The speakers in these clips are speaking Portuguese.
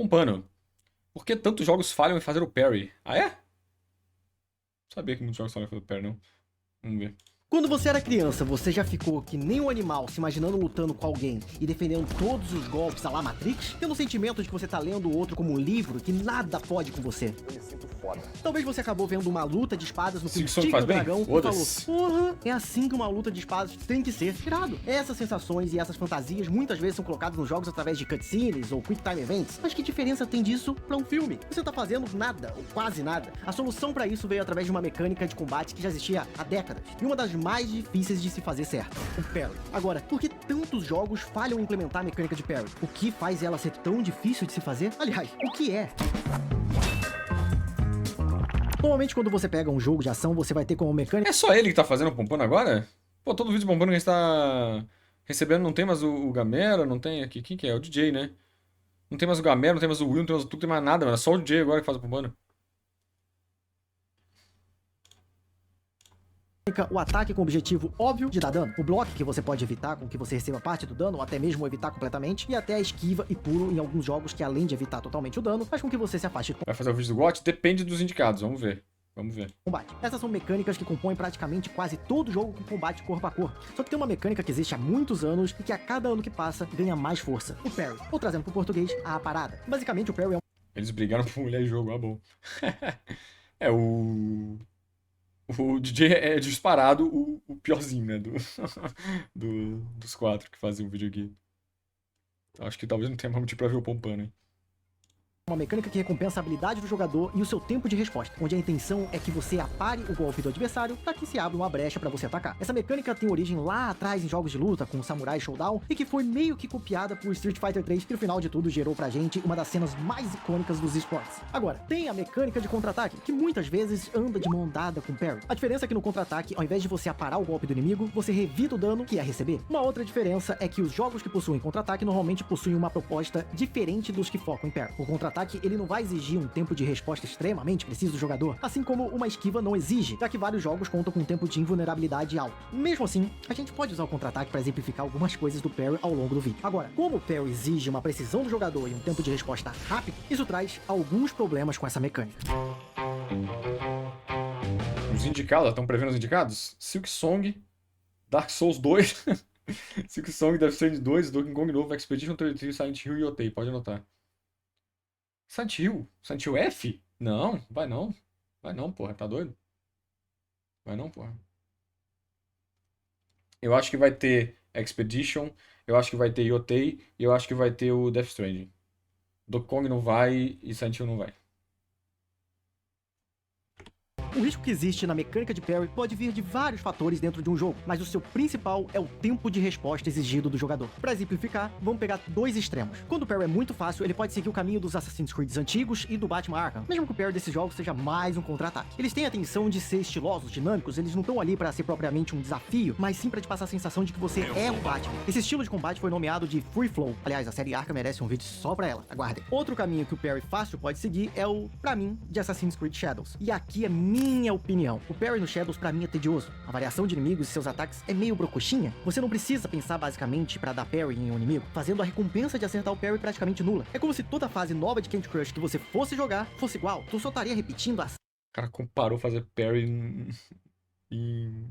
Pompano, por que tantos jogos falham em fazer o parry? Ah, é? Não sabia que muitos jogos falham em fazer o parry, não. Vamos ver. Quando você era criança, você já ficou que nem um animal se imaginando lutando com alguém e defendendo todos os golpes à la Matrix? Tendo o sentimento de que você tá lendo o outro como um livro que nada pode com você? Eu me sinto foda. Talvez você acabou vendo uma luta de espadas no filme Silk Song Tigre faz do bem? Dragão e falou: Foda-se. porra, é assim que uma luta de espadas tem que ser. Tirado. Essas sensações e essas fantasias muitas vezes são colocadas nos jogos através de cutscenes ou quick time events. Mas que diferença tem disso pra um filme? Você tá fazendo nada, ou quase nada. A solução pra isso veio através de uma mecânica de combate que já existia há décadas. E uma das mais difíceis de se fazer certo, o parry. Agora, por que tantos jogos falham em implementar a mecânica de parry? O que faz ela ser tão difícil de se fazer? Aliás, o que é? Normalmente, quando você pega um jogo de ação, você vai ter como mecânica É só ele que tá fazendo o Pompano agora? Pô, todo vídeo de Pompano que a gente tá recebendo não tem mais o Gamera, não tem aqui. Quem que é? O DJ, né? Não tem mais o Gamera, não tem mais o Will, não tem mais o Tuco, não tem mais nada, mano. É só o DJ agora que faz o Pompano. o ataque com o objetivo óbvio de dar dano, o bloco que você pode evitar com que você receba parte do dano, ou até mesmo evitar completamente, e até a esquiva e pulo em alguns jogos que, além de evitar totalmente o dano, faz com que você se afaste do Vai fazer o vídeo do GOT? Depende dos indicados, vamos ver. Vamos ver. combate. Essas são mecânicas que compõem praticamente quase todo jogo com combate corpo a corpo. Só que tem uma mecânica que existe há muitos anos e que a cada ano que passa ganha mais força. O parry. Ou trazendo pro português, a parada. Basicamente o parry é Eles brigaram por mulher em jogo, ah, bom. É, o DJ é disparado o piorzinho, né? Dos quatro que fazem o vídeo aqui. Acho que talvez não tenha mais motivo pra ver o Pompano, hein? uma mecânica que recompensa a habilidade do jogador e o seu tempo de resposta, onde a intenção é que você apare o golpe do adversário para que se abra uma brecha para você atacar. Essa mecânica tem origem lá atrás em jogos de luta, com Samurai Showdown, e que foi meio que copiada por Street Fighter 3, que no final de tudo gerou pra gente uma das cenas mais icônicas dos esportes. Agora, tem a mecânica de contra-ataque, que muitas vezes anda de mão dada com parry. A diferença é que no contra-ataque, ao invés de você aparar o golpe do inimigo, você revida o dano que é receber. Uma outra diferença é que os jogos que possuem contra-ataque normalmente possuem uma proposta diferente dos que focam em parry. O contra-ataque, ele não vai exigir um tempo de resposta extremamente preciso do jogador, assim como uma esquiva não exige, já que vários jogos contam com um tempo de invulnerabilidade alto. Mesmo assim, a gente pode usar o contra-ataque para exemplificar algumas coisas do parry ao longo do vídeo. Agora, como o parry exige uma precisão do jogador e um tempo de resposta rápido, isso traz alguns problemas com essa mecânica. Os indicados, estão prevendo os indicados? Silk Song, Dark Souls 2, Silk Song, Death Stranding 2, Donkey Kong novo, Expedition 33, Silent Hill e Yotei, pode anotar. Silent Hill? Silent Hill F? Não, vai não. Vai não, porra, tá doido? Vai não, porra. Eu acho que vai ter Expedition, eu acho que vai ter Yotei e eu acho que vai ter o Death Stranding. Donkey Kong não vai e Silent Hill não vai. O risco que existe na mecânica de parry pode vir de vários fatores dentro de um jogo, mas o seu principal é o tempo de resposta exigido do jogador. Para exemplificar, vamos pegar dois extremos. Quando o parry é muito fácil, ele pode seguir o caminho dos Assassin's Creed antigos e do Batman Arkham, mesmo que o parry desses jogos seja mais um contra-ataque. Eles têm a intenção de ser estilosos, dinâmicos, eles não estão ali para ser propriamente um desafio, mas sim para te passar a sensação de que você é o Batman. Esse estilo de combate foi nomeado de Free Flow. Aliás, a série Arkham merece um vídeo só pra ela, aguardem. Outro caminho que o parry fácil pode seguir é o, pra mim, de Assassin's Creed Shadows. E aqui é minha opinião. O parry no Shadows pra mim é tedioso. A variação de inimigos e seus ataques é meio brocoxinha. Você não precisa pensar basicamente pra dar parry em um inimigo, fazendo a recompensa de acertar o parry praticamente nula. É como se toda fase nova de Candy Crush que você fosse jogar fosse igual. Tu só estaria repetindo a O cara comparou fazer parry em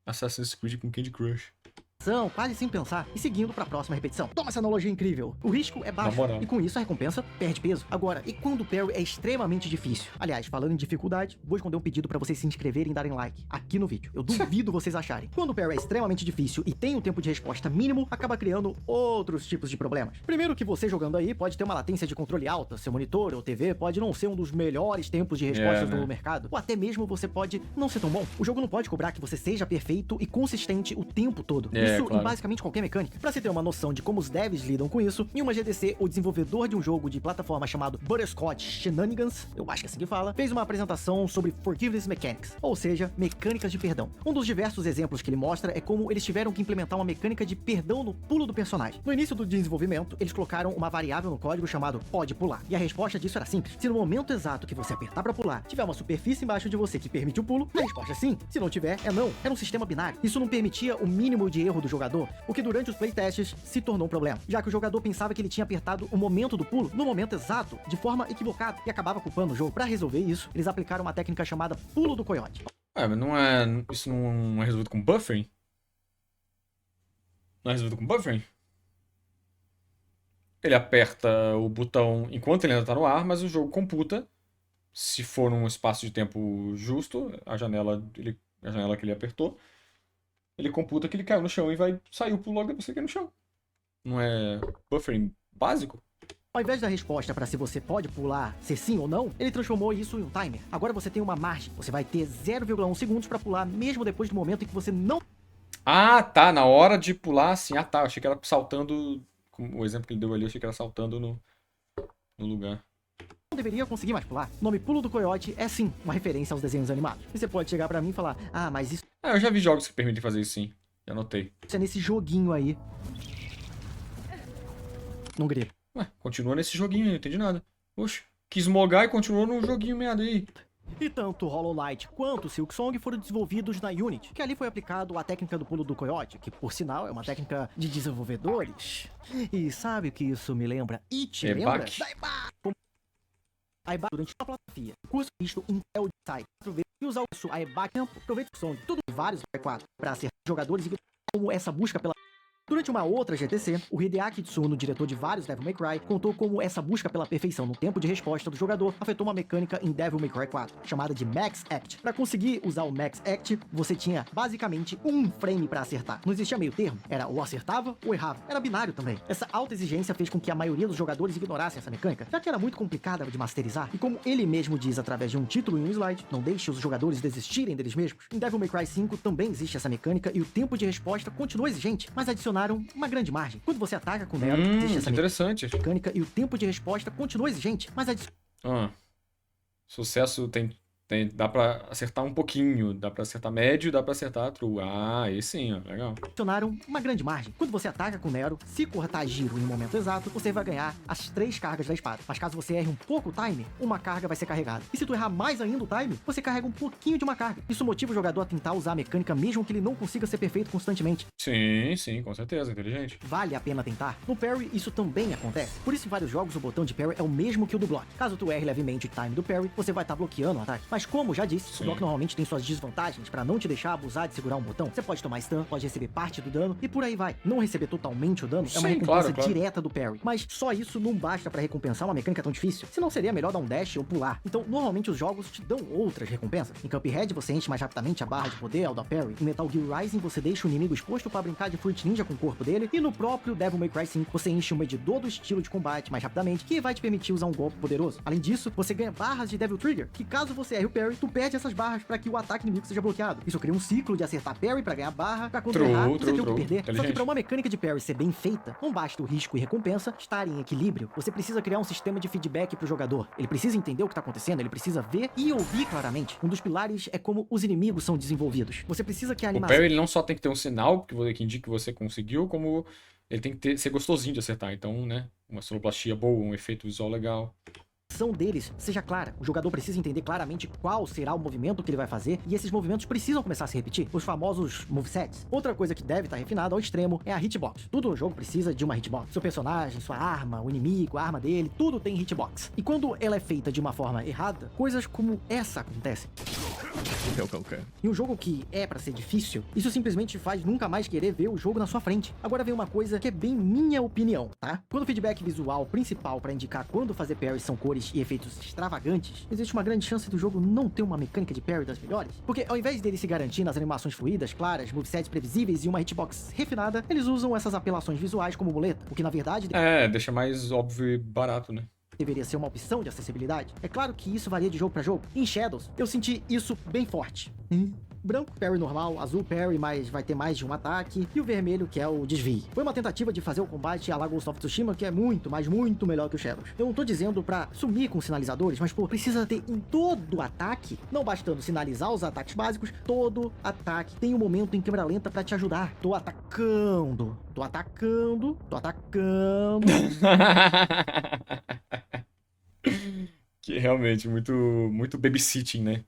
Assassin's Creed com Candy Crush. ação, quase sem pensar, e seguindo pra próxima repetição. Toma essa analogia incrível. O risco é baixo, Na moral. e com isso a recompensa perde peso. Agora, e quando o parry é extremamente difícil? Aliás, falando em dificuldade, vou esconder um pedido pra vocês se inscreverem e darem like aqui no vídeo. Eu duvido vocês acharem. Quando o parry é extremamente difícil e tem um tempo de resposta mínimo, acaba criando outros tipos de problemas. Primeiro que você jogando aí pode ter uma latência de controle alta, seu monitor ou TV pode não ser um dos melhores tempos de respostas né? do mercado, ou até mesmo você pode não ser tão bom. O jogo não pode cobrar que você seja perfeito e consistente o tempo todo. Isso claro. em basicamente qualquer mecânica. Pra você ter uma noção de como os devs lidam com isso, em uma GDC, o desenvolvedor de um jogo de plataforma chamado Butterscotch Shenanigans, eu acho que é assim que fala, fez uma apresentação sobre Forgiveness Mechanics, ou seja, mecânicas de perdão. Um dos diversos exemplos que ele mostra é como eles tiveram que implementar uma mecânica de perdão no pulo do personagem. No início do desenvolvimento, eles colocaram uma variável no código chamado pode pular, e a resposta disso era simples. Se no momento exato que você apertar pra pular, tiver uma superfície embaixo de você que permite o pulo, a resposta é sim. Se não tiver, é não. Era um sistema binário. Isso não permitia o mínimo de erro erro do jogador, o que durante os playtests se tornou um problema, já que o jogador pensava que ele tinha apertado o momento do pulo no momento exato, de forma equivocada, e acabava culpando o jogo. Para resolver isso, eles aplicaram uma técnica chamada pulo do coiote. Mas não é. Isso não é resolvido com buffering? Não é resolvido com buffering? Ele aperta o botão enquanto ele ainda tá no ar, mas o jogo computa, se for num espaço de tempo justo, a janela que ele apertou, ele computa que ele caiu no chão e vai sair o pulo logo depois que ele cai no chão. Não é buffering básico? Ao invés da resposta para se você pode pular, ser sim ou não, ele transformou isso em um timer. Agora você tem uma margem. Você vai ter 0,1 segundos para pular mesmo depois do momento em que você não Ah, tá. Na hora de pular, assim. Ah, tá. Eu achei que era saltando. O exemplo que ele deu ali, eu achei que era saltando no lugar. deveria conseguir mais pular. O nome Pulo do Coiote é sim uma referência aos desenhos animados. E você pode chegar para mim e falar: ah, mas isso Ah, eu já vi jogos que permitem fazer isso sim. Já anotei. é nesse joguinho aí. Não grita. Ué, continua nesse joguinho aí, não entendi nada. Oxe, quis mogar e continuou no joguinho merda aí. E tanto Hollow Knight quanto Silksong foram desenvolvidos na Unity, que ali foi aplicado a técnica do pulo do coiote, que por sinal é uma técnica de desenvolvedores. E sabe o que isso me lembra? E te lembra? Ebac. Da Ebac. A Ebac durante a filosofia, curso visto Intel de site, e usar isso a Ebac aproveita o som de tudo vários 4 para ser jogadores e como essa busca pela. Durante uma outra GTC, o Hideaki Tsuno, diretor de vários Devil May Cry, contou como essa busca pela perfeição no tempo de resposta do jogador afetou uma mecânica em Devil May Cry 4, chamada de Max Act. Para conseguir usar o Max Act, você tinha basicamente um frame para acertar. Não existia meio termo, era ou acertava ou errava. Era binário também. Essa alta exigência fez com que a maioria dos jogadores ignorassem essa mecânica, já que era muito complicada de masterizar, e como ele mesmo diz através de um título e um slide, não deixe os jogadores desistirem deles mesmos. Em Devil May Cry 5 também existe essa mecânica e o tempo de resposta continua exigente, mas adicionaram uma grande margem. Quando você ataca com Nero, existe essa Interessante. mecânica e o tempo de resposta continua exigente, mas Sucesso dá pra acertar um pouquinho, dá pra acertar médio, dá pra acertar true. Ah, aí sim, ó, legal. adicionaram uma grande margem. Quando você ataca com Nero, se cortar giro em um momento exato, você vai ganhar as 3 cargas da espada. Mas caso você erre um pouco o time, uma carga vai ser carregada. E se tu errar mais ainda o time, você carrega um pouquinho de uma carga. Isso motiva o jogador a tentar usar a mecânica mesmo que ele não consiga ser perfeito constantemente. Sim, com certeza, inteligente. Vale a pena tentar? No parry, isso também acontece. Por isso, em vários jogos, o botão de parry é o mesmo que o do block. Caso tu erre levemente o time do parry, você vai estar bloqueando o ataque. Mas como já disse, Sim. o block normalmente tem suas desvantagens para não te deixar abusar de segurar um botão. Você pode tomar stun, pode receber parte do dano e por aí vai. Não receber totalmente o dano é uma Sim, recompensa claro. direta do parry. Mas só isso não basta para recompensar uma mecânica tão difícil. Senão seria melhor dar um dash ou pular. Então, normalmente os jogos te dão outras recompensas. Em Cuphead, você enche mais rapidamente a barra de poder ao da parry. Em Metal Gear Rising, você deixa o inimigo exposto para brincar de Fruit Ninja com o corpo dele. E no próprio Devil May Cry 5, você enche um medidor do estilo de combate mais rapidamente, que vai te permitir usar um golpe poderoso. Além disso, você ganha barras de Devil Trigger, que caso você erre o parry, tu perde essas barras para que o ataque inimigo seja bloqueado. Isso cria um ciclo de acertar parry para ganhar barra, pra quando errar, você tem o que perder. Só que Inteligente. pra uma mecânica de parry ser bem feita, não basta o risco e recompensa estarem em equilíbrio. Você precisa criar um sistema de feedback pro jogador. Ele precisa entender o que tá acontecendo, ele precisa ver e ouvir claramente. Um dos pilares é como os inimigos são desenvolvidos. Você precisa que a O animação parry ele não só tem que ter um sinal que indique que você conseguiu, como ele tem que ser gostosinho de acertar. Então, né, uma sonoplastia boa, um efeito visual legal. deles seja clara. O jogador precisa entender claramente qual será o movimento que ele vai fazer e esses movimentos precisam começar a se repetir, os famosos movesets. Outra coisa que deve estar refinada ao extremo é a hitbox. Tudo no jogo precisa de uma hitbox. Seu personagem, sua arma, o inimigo, a arma dele, tudo tem hitbox. E quando ela é feita de uma forma errada, coisas como essa acontecem. Em um jogo que é pra ser difícil, isso simplesmente faz nunca mais querer ver o jogo na sua frente. Agora vem uma coisa que é bem minha opinião, tá? Quando o feedback visual principal pra indicar quando fazer parry são cores e efeitos extravagantes, existe uma grande chance do jogo não ter uma mecânica de parry das melhores. Porque ao invés dele se garantir nas animações fluídas, claras, movesets previsíveis e uma hitbox refinada, eles usam essas apelações visuais como muleta, o que na verdade Deixa mais óbvio e barato, né? deveria ser uma opção de acessibilidade. É claro que isso varia de jogo pra jogo. Em Shadows, eu senti isso bem forte. Branco, parry normal, azul, parry, mas vai ter mais de um ataque, e o vermelho, que é o desvio. Foi uma tentativa de fazer o combate à la Ghost of Tsushima, que é muito, mas muito melhor que o Shadows. Eu não tô dizendo pra sumir com sinalizadores, mas, pô, precisa ter em todo ataque, não bastando sinalizar os ataques básicos, todo ataque tem um momento em câmera lenta pra te ajudar. Tô atacando. Que é realmente muito babysitting, né?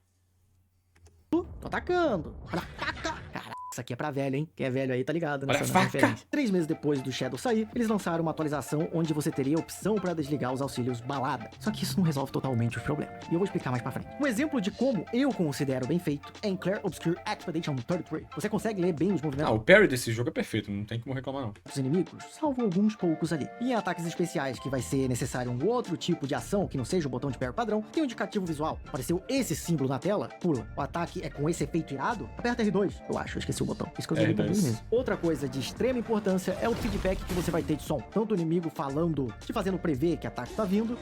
Tô atacando. Ataca. Cara. Isso aqui é pra velho, hein? Quem é velho aí tá ligado Olha a nessa faca! referência. 3 meses depois do Shadow sair, eles lançaram uma atualização onde você teria a opção pra desligar os auxílios balada. Só que isso não resolve totalmente os problemas. E eu vou explicar mais pra frente. Um exemplo de como eu considero bem feito é em Clair Obscure Expedition 33. Você consegue ler bem os movimentos Ah, o parry desse jogo é perfeito, não tem como reclamar não. dos inimigos, salvo alguns poucos ali. E em ataques especiais, que vai ser necessário um outro tipo de ação que não seja o botão de parry padrão, tem um indicativo visual. Apareceu esse símbolo na tela, pula. O ataque é com esse efeito irado, aperta R2. Eu acho, eu esqueci o botão. Isso que eu joguei R2. também mesmo. Outra coisa de extrema importância é o feedback que você vai ter de som. Tanto o inimigo falando, te fazendo prever que ataque tá vindo,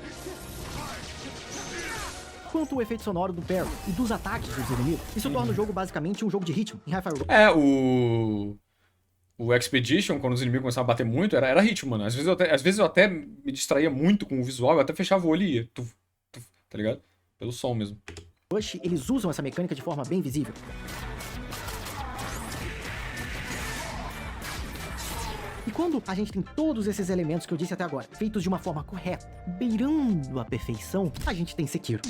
quanto o efeito sonoro do parry e dos ataques dos inimigos. Isso torna o jogo basicamente um jogo de ritmo. Em Hi-Fi Rush, É, o Expedition, quando os inimigos começavam a bater muito, era ritmo, mano. Às vezes eu até me distraía muito com o visual, eu até fechava o olho e ia, tuf, tuf, tá ligado? Pelo som mesmo. eles usam essa mecânica de forma bem visível. E quando a gente tem todos esses elementos que eu disse até agora, feitos de uma forma correta, beirando a perfeição, a gente tem Sekiro.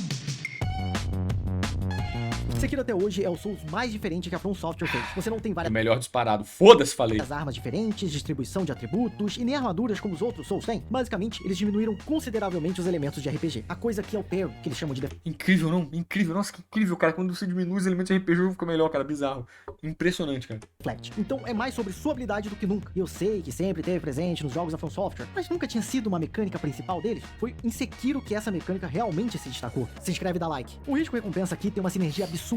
Sekiro até hoje é o Souls mais diferente que a From Software fez. Você não tem O várias melhor disparado. Foda-se, falei. armas diferentes, distribuição de atributos e nem armaduras como os outros Souls têm. Basicamente, eles diminuíram consideravelmente os elementos de RPG. A coisa que é o parry, que eles chamam de Incrível, não? Incrível. Nossa, que incrível, cara. Quando você diminui os elementos de RPG, o jogo fica melhor, cara. Bizarro. Impressionante, cara. deflect. Então é mais sobre sua habilidade do que nunca. E eu sei que sempre teve presente nos jogos da From Software, mas nunca tinha sido uma mecânica principal deles. Foi em Sekiro que essa mecânica realmente se destacou. Se inscreve e dá like. O risco e recompensa aqui tem uma sinergia absurda.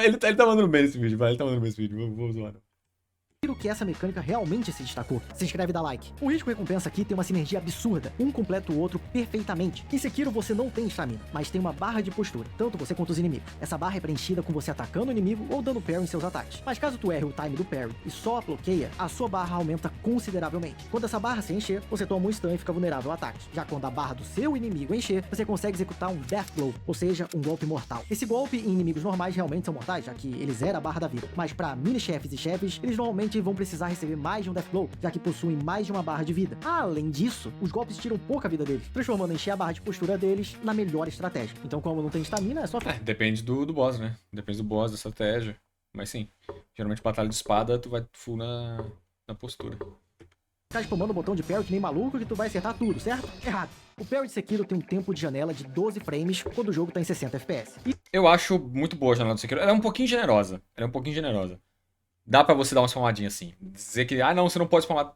Ele tá mandando bem esse vídeo, vai. Ele tá mandando bem esse vídeo. Vou zoar. Que essa mecânica realmente se destacou. Se inscreve e dá like. O risco e recompensa aqui tem uma sinergia absurda. Um completa o outro perfeitamente. Em Sekiro você não tem estamina, mas tem uma barra de postura, tanto você quanto os inimigos. Essa barra é preenchida com você atacando o inimigo ou dando parry em seus ataques. Mas caso tu erre o time do parry e só bloqueia, a sua barra aumenta consideravelmente. Quando essa barra se encher, você toma um stun e fica vulnerável a ataques. Já quando a barra do seu inimigo encher, você consegue executar um Death Blow, ou seja, um golpe mortal. Esse golpe em inimigos normais realmente são mortais, já que ele zera a barra da vida. Mas para mini-chefes e chefes, eles normalmente vão precisar receber mais de um Death Blow, já que possuem mais de uma barra de vida. Além disso, os golpes tiram pouca vida deles, transformando encher a barra de postura deles na melhor estratégia. Então, como não tem estamina, é só... Depende do boss, né? Depende do boss, da estratégia. Mas sim, geralmente batalha de espada, tu vai full na postura. ficar spamando o botão de parry que nem maluco que tu vai acertar tudo, certo? Errado. O parry de Sekiro tem um tempo de janela de 12 frames quando o jogo tá em 60 FPS. E Eu acho muito boa a janela do Sekiro. Ela é um pouquinho generosa. Dá pra você dar uma spamadinha assim. Dizer que, não, você não pode spamar.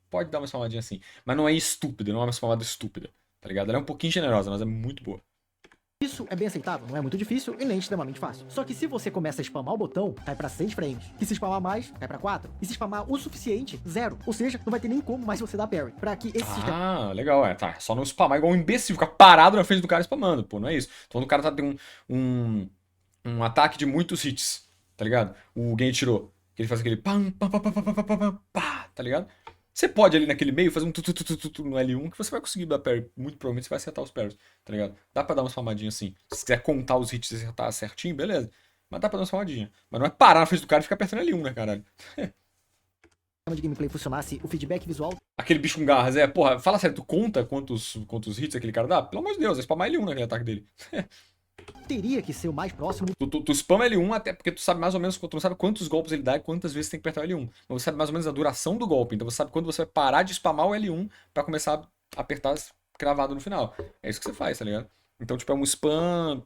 Pode dar uma spamadinha assim. Mas não é estúpida, não é uma spamada estúpida. Tá ligado? Ela é um pouquinho generosa, mas é muito boa. isso é bem aceitável, não é muito difícil e nem extremamente fácil. Só que se você começa a spamar o botão, cai pra 6 frames. E se spamar mais, cai pra 4. E se spamar o suficiente, 0. Ou seja, não vai ter nem como mais você dar parry. Pra que esse sistema... Legal, tá. Só não spamar igual um imbecil, ficar parado na frente do cara spamando, pô, não é isso. Então o cara tá tendo um ataque de muitos hits, tá ligado? O Genichiro, que ele faz aquele pam, pam, pam, pam, pam, pam, pam, pam, pá, tá ligado? Você pode ali naquele meio fazer um tu no L1 que você vai conseguir dar parry. Muito provavelmente você vai acertar os parries, tá ligado? Dá pra dar uma spamadinha assim. Se você quiser contar os hits e acertar certinho, beleza. Mas dá pra dar uma spamadinha. Mas não é parar na frente do cara e ficar apertando L1, né, caralho? de gameplay funcionasse, o feedback visual... Aquele bicho com garras, porra, fala sério, tu conta quantos hits aquele cara dá? Pelo amor de Deus, é spamar L1 naquele ataque dele. teria que ser o mais próximo Tu spama L1 até porque tu sabe mais ou menos, tu não sabe quantos golpes ele dá e quantas vezes tem que apertar o L1. Mas você sabe mais ou menos a duração do golpe, então você sabe quando você vai parar de spamar o L1 pra começar a apertar cravado no final. É isso que você faz, tá ligado? Então, tipo, é um spam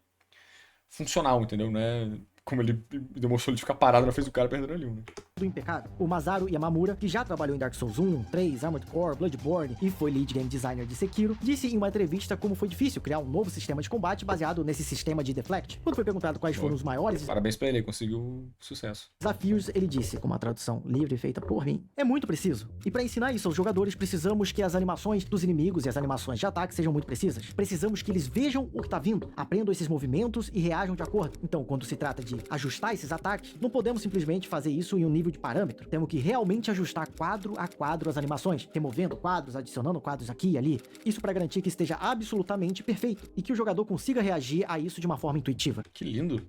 funcional, entendeu? Não é como ele demonstrou de ficar parado na frente do cara perdendo L1, né? do impecável. O Masaru Yamamura, que já trabalhou em Dark Souls 1, 3, Armored Core, Bloodborne e foi lead game designer de Sekiro, disse em uma entrevista como foi difícil criar um novo sistema de combate baseado nesse sistema de deflect. Quando foi perguntado quais foram os maiores Parabéns pra ele, conseguiu sucesso. desafios, ele disse, com uma tradução livre feita por mim, é muito preciso. E para ensinar isso aos jogadores, precisamos que as animações dos inimigos e as animações de ataque sejam muito precisas. Precisamos que eles vejam o que tá vindo, aprendam esses movimentos e reajam de acordo. Então, quando se trata de ajustar esses ataques, não podemos simplesmente fazer isso em um nível nível de parâmetro, temos que realmente ajustar quadro a quadro as animações, removendo quadros, adicionando quadros aqui e ali. Isso para garantir que esteja absolutamente perfeito e que o jogador consiga reagir a isso de uma forma intuitiva. Que lindo.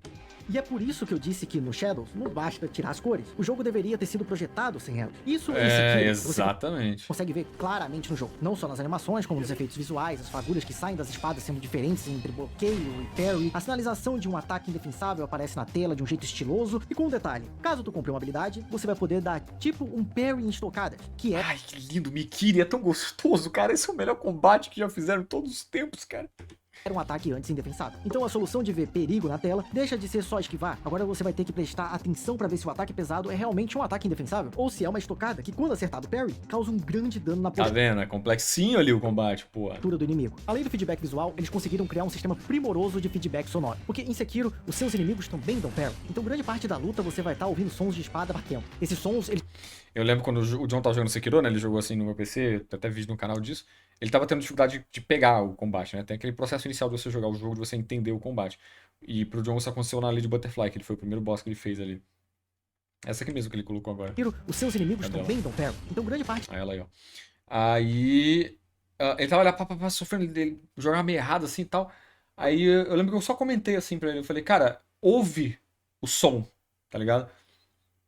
E é por isso que eu disse que no Shadows não basta tirar as cores. O jogo deveria ter sido projetado sem elas. Isso em Sekiro, exatamente. você consegue ver claramente no jogo. Não só nas animações, como nos efeitos visuais, as fagulhas que saem das espadas sendo diferentes entre bloqueio e parry. A sinalização de um ataque indefensável aparece na tela de um jeito estiloso. E com um detalhe, caso tu compre uma habilidade, você vai poder dar tipo um parry em estocadas, que é... Ai, que lindo. Mikiri é tão gostoso, cara. Esse é o melhor combate que já fizeram todos os tempos, cara. Era um ataque antes indefensável. Então a solução de ver perigo na tela deixa de ser só esquivar. Agora você vai ter que prestar atenção para ver se o ataque pesado é realmente um ataque indefensável, ou se é uma estocada que, quando acertado parry, causa um grande dano na Tá vendo? É complexinho ali o combate, pô. postura do inimigo. Além do feedback visual, eles conseguiram criar um sistema primoroso de feedback sonoro. Porque em Sekiro, os seus inimigos também dão parry. Então grande parte da luta você vai estar ouvindo sons de espada batendo. Esses sons, eles... Eu lembro quando o John tava jogando Sekiro, né? Ele jogou assim no meu PC, tem até vídeo no canal disso. Ele tava tendo dificuldade de pegar o combate, né? Tem aquele processo inicial de você jogar o jogo, de você entender o combate. E pro John isso aconteceu na Lady Butterfly, que ele foi o primeiro boss que ele fez ali. Essa aqui mesmo que ele colocou agora. os seus inimigos Cadê também dão parry. Então grande parte... Aí ela aí, ó. Aí... ele tava lá, sofrendo, ele jogava meio errado assim e tal. Aí eu lembro que eu só comentei assim pra ele. Eu falei, cara, ouve o som, tá ligado?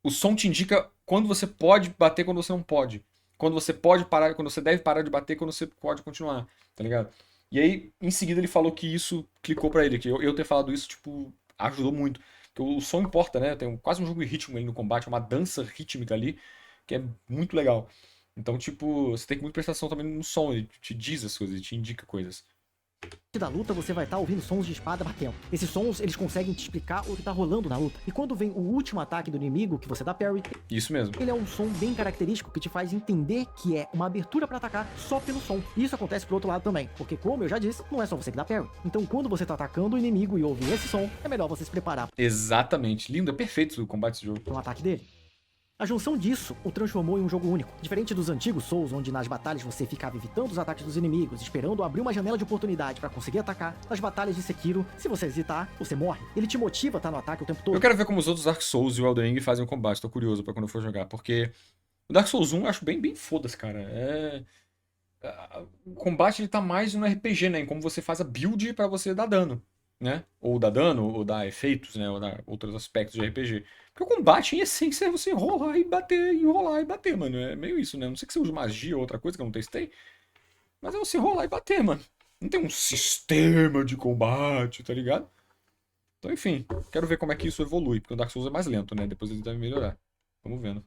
O som te indica quando você pode bater, quando você não pode. Quando você pode parar, quando você deve parar de bater, quando você pode continuar, tá ligado? E aí, em seguida, ele falou que isso clicou pra ele, que eu ter falado isso, tipo, ajudou muito. Porque o som importa, né? Tem quase um jogo de ritmo aí no combate, uma dança rítmica ali, que é muito legal. Então, tipo, você tem que muito prestar atenção também no som, ele te diz as coisas, ele te indica coisas. Da luta você vai estar ouvindo sons de espada batendo. Esses sons, eles conseguem te explicar o que tá rolando na luta. E quando vem o último ataque do inimigo, que você dá parry, Isso mesmo. ele é um som bem característico que te faz entender que é uma abertura pra atacar só pelo som. E isso acontece pro outro lado também, porque como eu já disse, não é só você que dá parry. Então quando você tá atacando o inimigo e ouvir esse som, é melhor você se preparar Exatamente. Lindo, é perfeito o combate desse jogo. para um ataque dele. A junção disso o transformou em um jogo único. Diferente dos antigos Souls, onde nas batalhas você ficava evitando os ataques dos inimigos, esperando abrir uma janela de oportunidade pra conseguir atacar, nas batalhas de Sekiro, se você hesitar, você morre. Ele te motiva a estar no ataque o tempo todo. Eu quero ver como os outros Dark Souls e o Elden Ring fazem o combate, tô curioso pra quando eu for jogar, porque o Dark Souls 1 eu acho bem foda-se, cara. O combate ele tá mais no RPG, né? Em como você faz a build pra você dar dano, né? Ou dar dano, ou dar efeitos, né? Ou dar outros aspectos de RPG. Porque o combate, em essência, é você enrolar e bater, mano. É meio isso, né? Não sei que você use magia ou outra coisa que eu não testei. Mas é você enrolar e bater, mano. Não tem um sistema de combate, tá ligado? Então, enfim, quero ver como é que isso evolui. Porque o Dark Souls é mais lento, né? Depois ele deve melhorar. Vamos vendo.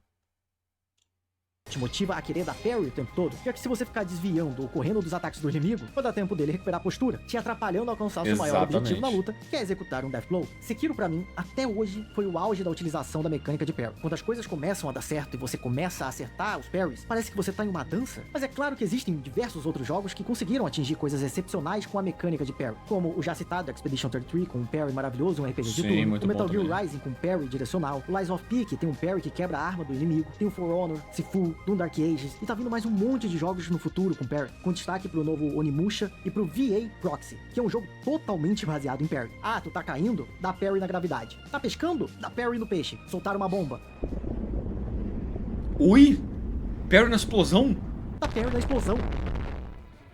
Te motiva a querer dar parry o tempo todo, já que se você ficar desviando ou correndo dos ataques do inimigo, vai dar tempo dele recuperar a postura, te atrapalhando a alcançar o seu maior objetivo na luta, que é executar um Death Blow. Sekiro, pra mim, até hoje, foi o auge da utilização da mecânica de parry. Quando as coisas começam a dar certo e você começa a acertar os parries, parece que você tá em uma dança. Mas é claro que existem diversos outros jogos que conseguiram atingir coisas excepcionais com a mecânica de parry, como o já citado Expedition 33 com um parry maravilhoso, um RPG de turno, o Metal Gear Rising com parry direcional, o Lies of P que tem um parry que quebra a arma do inimigo, tem o For Honor, Sifu, Doom Dark Ages, e tá vindo mais um monte de jogos no futuro com parry, com destaque pro novo Onimusha e pro VA Proxy, que é um jogo totalmente baseado em parry. Ah, tu tá caindo? Dá parry na gravidade. Tá pescando? Dá parry no peixe. Soltar uma bomba. Ui! Parry na explosão? Dá parry na explosão.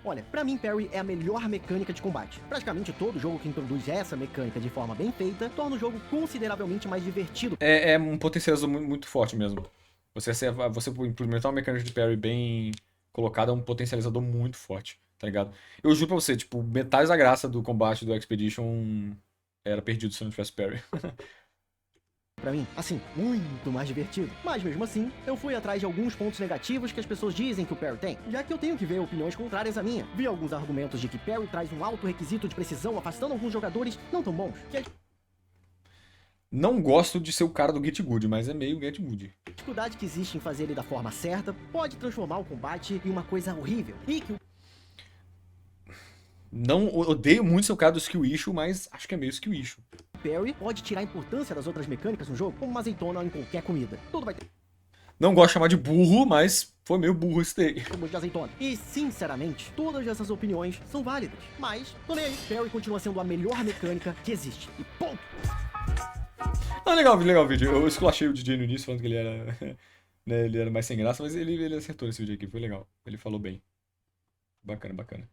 Olha, pra mim parry é a melhor mecânica de combate. Praticamente todo jogo que introduz essa mecânica de forma bem feita torna o jogo consideravelmente mais divertido. É um potencializador muito forte mesmo. Você implementar uma mecânica de parry bem colocada é um potencializador muito forte, tá ligado? Eu juro pra você, tipo, metade da graça do combate do Expedition era perdido se não tivesse parry. Pra mim, assim, muito mais divertido. Mas mesmo assim, eu fui atrás de alguns pontos negativos que as pessoas dizem que o parry tem, já que eu tenho que ver opiniões contrárias à minha. Vi alguns argumentos de que parry traz um alto requisito de precisão, afastando alguns jogadores não tão bons, Não gosto de ser o cara do Get Good, mas é meio Get Good. A dificuldade que existe em fazer ele da forma certa pode transformar o combate em uma coisa horrível. E que o Não odeio muito ser o cara do skill issue, mas acho que é meio skill issue. parry pode tirar a importância das outras mecânicas no jogo, como uma azeitona em qualquer comida. Tudo vai ter Não gosto de chamar de burro, mas foi meio burro esse daí. gosto de azeitona. E, sinceramente, todas essas opiniões são válidas. Mas, tô nem aí, parry continua sendo a melhor mecânica que existe. E ponto! Mas legal o vídeo. Eu esculachei o DJ no início, falando que ele era, né, ele era mais sem graça, mas ele acertou nesse vídeo aqui, foi legal. Ele falou bem. Bacana, bacana.